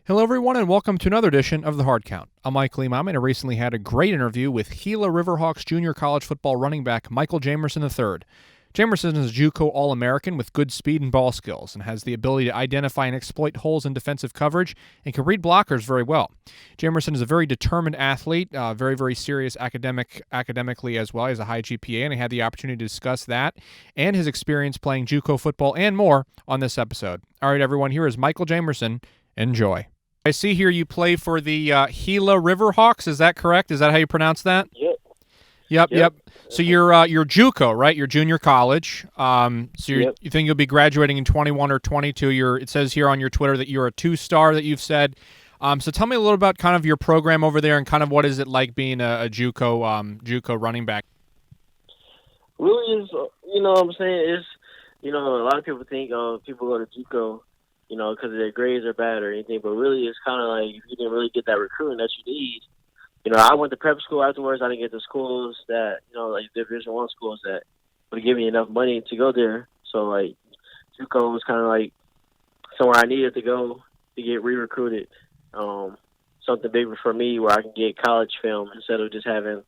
Hello, everyone, and welcome to another edition of The Hard Count. I'm Michael Emami, and I recently had a great interview with Gila Riverhawks junior college football running back Michael Jamerson III. Jamerson is a Juco All-American with good speed and ball skills and has the ability to identify and exploit holes in defensive coverage and can read blockers very well. Jamerson is a very determined athlete, very serious academically as well. He has a high GPA, and I had the opportunity to discuss that and his experience playing Juco football and more on this episode. All right, everyone, here is Michael Jamerson. Enjoy. I see here you play for the Gila Riverhawks. Is that correct? Is that how you pronounce that? Yep. So you're JUCO, right? You're junior college. You think you'll be graduating in 21 or 22. It says here on your Twitter that you're a 2-star that you've said. So tell me a little about kind of your program over there and kind of what is it like being a JUCO running back. Really is, what I'm saying, is, a lot of people think people go to JUCO, because their grades are bad or anything, but really it's kind of like if you didn't really get that recruiting that you need. I went to prep school afterwards. I didn't get to schools that, like Division I schools that would give me enough money to go there. So, like, JUCO was kind of like somewhere I needed to go to get re-recruited. Something bigger for me where I can get college film instead of just having,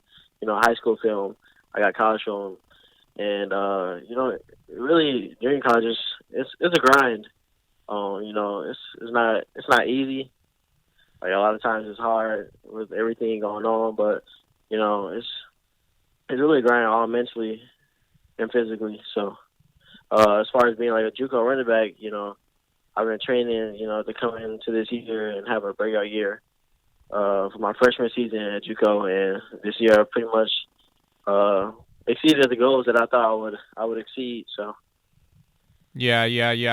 high school film. I got college film. And, really, during college, it's a grind. It's not easy. Like, a lot of times it's hard with everything going on, but it's really a grind all mentally and physically. So as far as being like a JUCO running back, I've been training, to come into this year and have a breakout year for my freshman season at JUCO, and this year I pretty much exceeded the goals that I thought I would exceed. So. Yeah.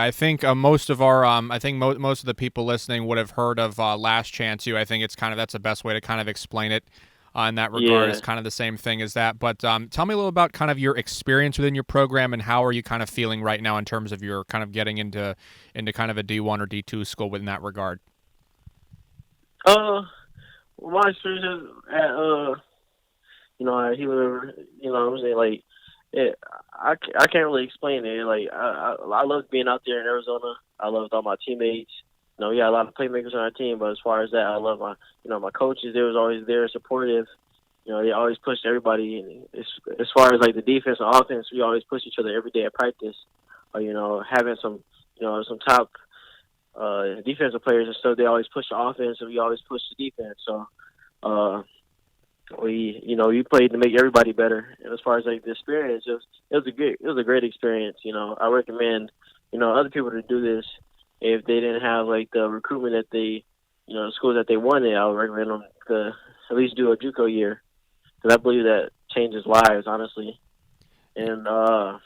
I think most of our, most of the people listening would have heard of Last Chance U. I think it's that's the best way to kind of explain it in that regard. Yeah. It's kind of the same thing as that. But tell me a little about kind of your experience within your program and how are you kind of feeling right now in terms of your kind of getting into kind of a D1 or D2 school in that regard. My experience at at Gila River, I'm saying, like, I can't really explain it. Like, I loved being out there in Arizona. I loved all my teammates. We had a lot of playmakers on our team, but as far as that, I love my coaches. They was always there, supportive. They always pushed everybody. And as far as like the defense and offense, we always pushed each other every day at practice. Having some top defensive players and stuff, they always push the offense, and we always push the defense. So, we played to make everybody better. And as far as like the experience, it was a great experience. I recommend, other people to do this if they didn't have like the recruitment that they, the schools that they wanted. I would recommend them to at least do a JUCO year, because I believe that changes lives, honestly. And that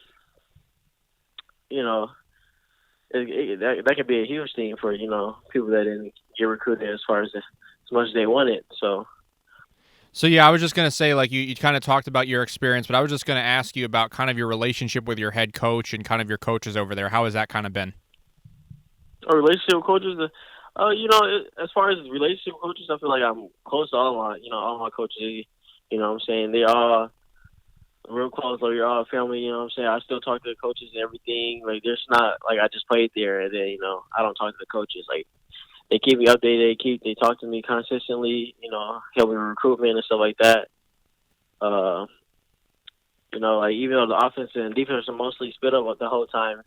could be a huge thing for people that didn't get recruited as much as they wanted. So, yeah, I was just going to say, like, you kind of talked about your experience, but I was just going to ask you about kind of your relationship with your head coach and kind of your coaches over there. How has that kind of been? A relationship with coaches? As far as relationship with coaches, I feel like I'm close to all my coaches. What I'm saying? They all real close. Like, you're all family, what I'm saying? I still talk to the coaches and everything. Like, there's not, like, I just played there and then, I don't talk to the coaches. Like, they keep me updated. They talk to me consistently, help me with recruitment and stuff like that. Like, even though the offense and defense are mostly split up the whole time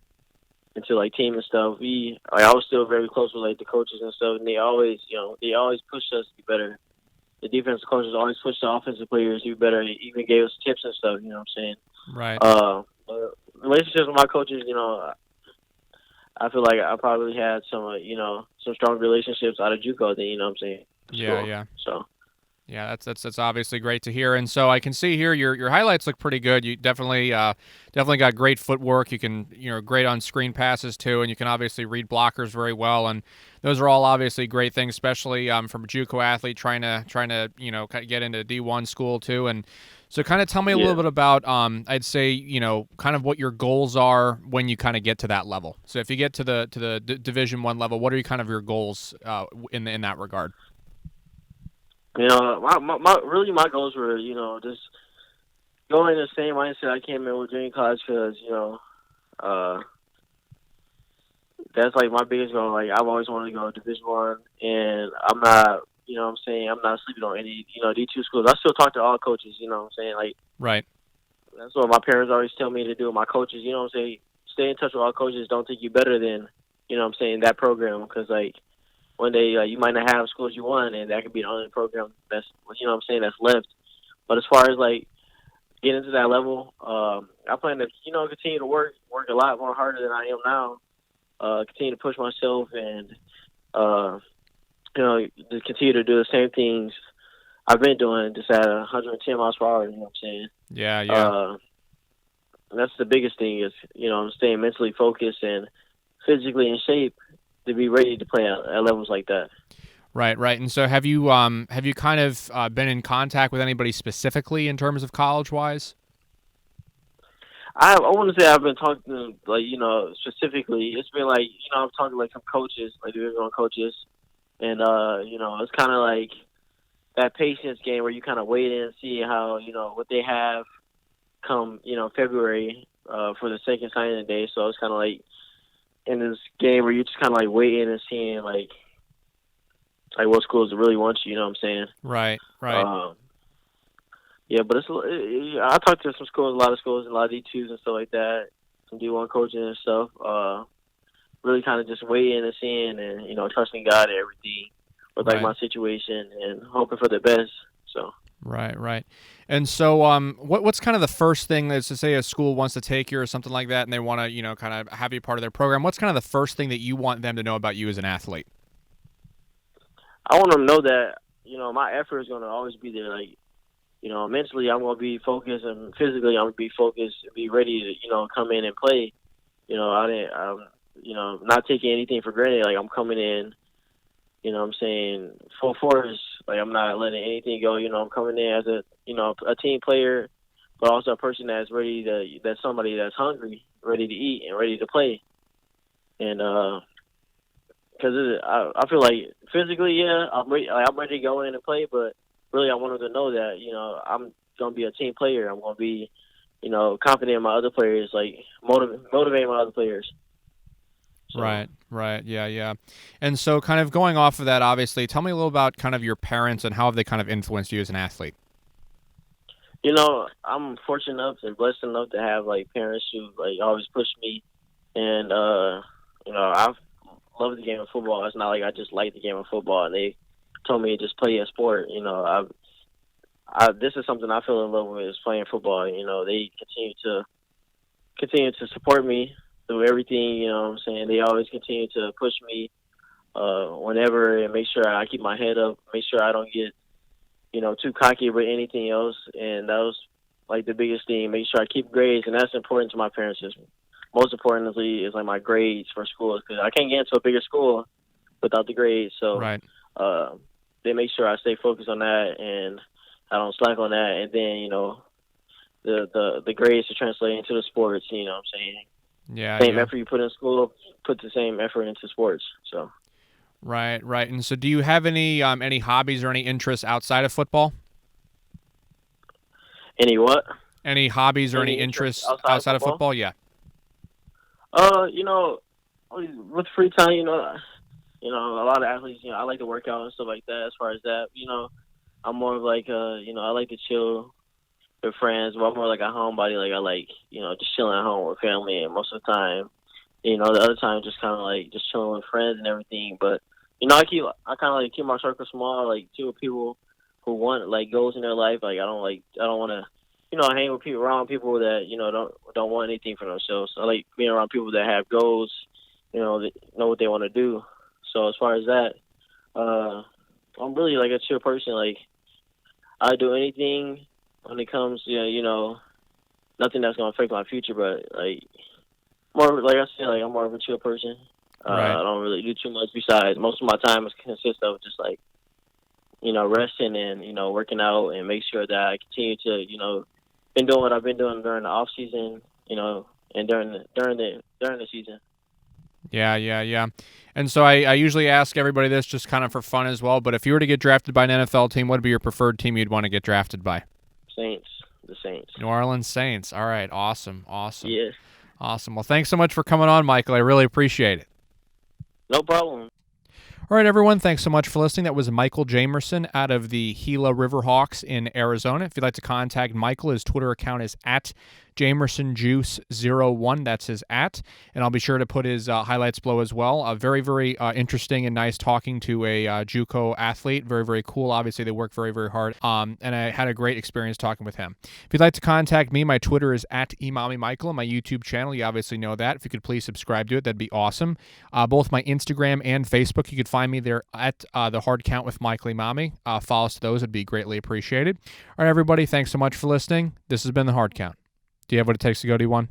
into like team and stuff, I was still very close with like the coaches and stuff, and they always pushed us to be better. The defensive coaches always pushed the offensive players to be better. They even gave us tips and stuff. You know what I'm saying? Right. Relationships with my coaches, I feel like I probably had some, some strong relationships out of JUCO. Then, what I'm saying? Yeah. So. Yeah, that's obviously great to hear. And so I can see here your highlights look pretty good. You definitely got great footwork. You can great on screen passes too, and you can obviously read blockers very well. And those are all obviously great things, especially from a JUCO athlete trying to get into D1 school too. And so kind of tell me a little bit about I'd say kind of what your goals are when you kind of get to that level. So if you get to the Division I level, what are your goals in that regard? My goals were, just going the same mindset I came in with junior college, because, that's like my biggest goal. Like I've always wanted to go to Division One, and I'm not, you know what I'm saying, I'm not sleeping on any, D2 schools. I still talk to all coaches, you know what I'm saying? Like Right. that's what my parents always tell me to do. My coaches, you know what I'm saying, stay in touch with all coaches. Don't think you better than, you know what I'm saying, that program, because like one day you might not have schools you want, and that could be the only program that's, you know what I'm saying, that's left. But as far as like getting to that level, I plan to, continue to work a lot more harder than I am now. Continue to push myself and, to continue to do the same things I've been doing, just at 110 miles per hour, you know what I'm saying? Yeah, yeah. That's the biggest thing is, staying mentally focused and physically in shape to be ready to play at levels like that. Right, right. And so have you kind of been in contact with anybody specifically in terms of college-wise? I want to say I've been talking to, like, specifically. It's been like, I'm talking to like some coaches, like Division One coaches, and it's kind of like that patience game where you kind of wait in and see how, what they have come, February for the second signing day. So it's kind of like in this game where you just kind of like waiting and seeing like what schools really want you. You know what I'm saying? Right, right. Yeah, but I talked to some schools, a lot of schools, a lot of D2s and stuff like that, some D1 coaching and stuff. Really kind of just waiting and seeing and, trusting God and everything with like Right. my situation and hoping for the best. So. Right, right. And so what's kind of the first thing that's, to say a school wants to take you or something like that and they want to, kind of have you part of their program, what's kind of the first thing that you want them to know about you as an athlete? I want them to know that, my effort is going to always be there. Like, mentally I'm going to be focused and physically I'm going to be focused and be ready to, come in and play. I'm not taking anything for granted. Like I'm coming in, I'm saying, full force. Like I'm not letting anything go. I'm coming in as a team player, but also a person that's that's somebody that's hungry, ready to eat and ready to play. And, because I feel like physically, yeah, I'm ready to go in and play, but really I want them to know that, I'm going to be a team player. I'm going to be, confident in my other players, like motivating my other players. So. Right, right. Yeah, yeah. And so kind of going off of that, obviously, tell me a little about kind of your parents and how have they kind of influenced you as an athlete? I'm fortunate enough and blessed enough to have like parents who like always push me, and I've loved the game of football. It's not like I just like the game of football and they told me to just play a sport. This is something I fell in love with, is playing football. They continue to support me through everything. You know what I'm saying? They always continue to push me whenever and make sure I keep my head up, make sure I don't get too cocky with anything else. And that was like the biggest thing. Make sure I keep grades, and that's important to my parents. Most importantly is like my grades for school, because I can't get into a bigger school without the grades. So Right. They make sure I stay focused on that and I don't slack on that. And then the grades to translate into the sports. You know what I'm saying? Yeah, Same yeah. effort you put in school, put the same effort into sports. So. Right, right. And so do you have any hobbies or any interests outside of football? Any what? Any hobbies or any interest interests outside of football? Yeah. With free time, a lot of athletes, I like to work out and stuff like that. As far as that, I'm more of like, I like to chill with friends, but I'm more like a homebody. Like I like, just chilling at home with family, and most of the time, the other time just kind of like just chilling with friends and everything. But I kind of like keep my circle small, like two people who want like goals in their life. Like I don't want to, hang with people, around people that don't want anything for themselves. I like being around people that have goals, that know what they want to do. So as far as that, I'm really like a chill person. Like I do anything when it comes to nothing that's gonna affect my future, but like more like I said, like I'm more of a chill person. Right. I don't really do too much besides. Most of my time is consists of just like resting and working out and make sure that I continue to been doing what I've been doing during the off season, and during the season. Yeah, yeah, yeah. And so I usually ask everybody this just kind of for fun as well, but if you were to get drafted by an NFL team, what would be your preferred team you'd want to get drafted by? Saints, the Saints. New Orleans Saints. All right, awesome, awesome. Yeah. Awesome. Well, thanks so much for coming on, Michael. I really appreciate it. No problem. All right, everyone, thanks so much for listening. That was Michael Jamerson out of the Gila Riverhawks in Arizona. If you'd like to contact Michael, his Twitter account is at JamersonJuice01. That's his at. And I'll be sure to put his highlights below as well. Very, very interesting and nice talking to a Juco athlete. Very, very cool. Obviously, they work very, very hard. And I had a great experience talking with him. If you'd like to contact me, my Twitter is at Emami Michael. And my YouTube channel, you obviously know that. If you could please subscribe to it, that'd be awesome. Both my Instagram and Facebook, you could find me there at the Hard Count with Michael Emami. Follow us to those. It'd be greatly appreciated. All right, everybody, thanks so much for listening. This has been the Hard Count. Do you have what it takes to go D1?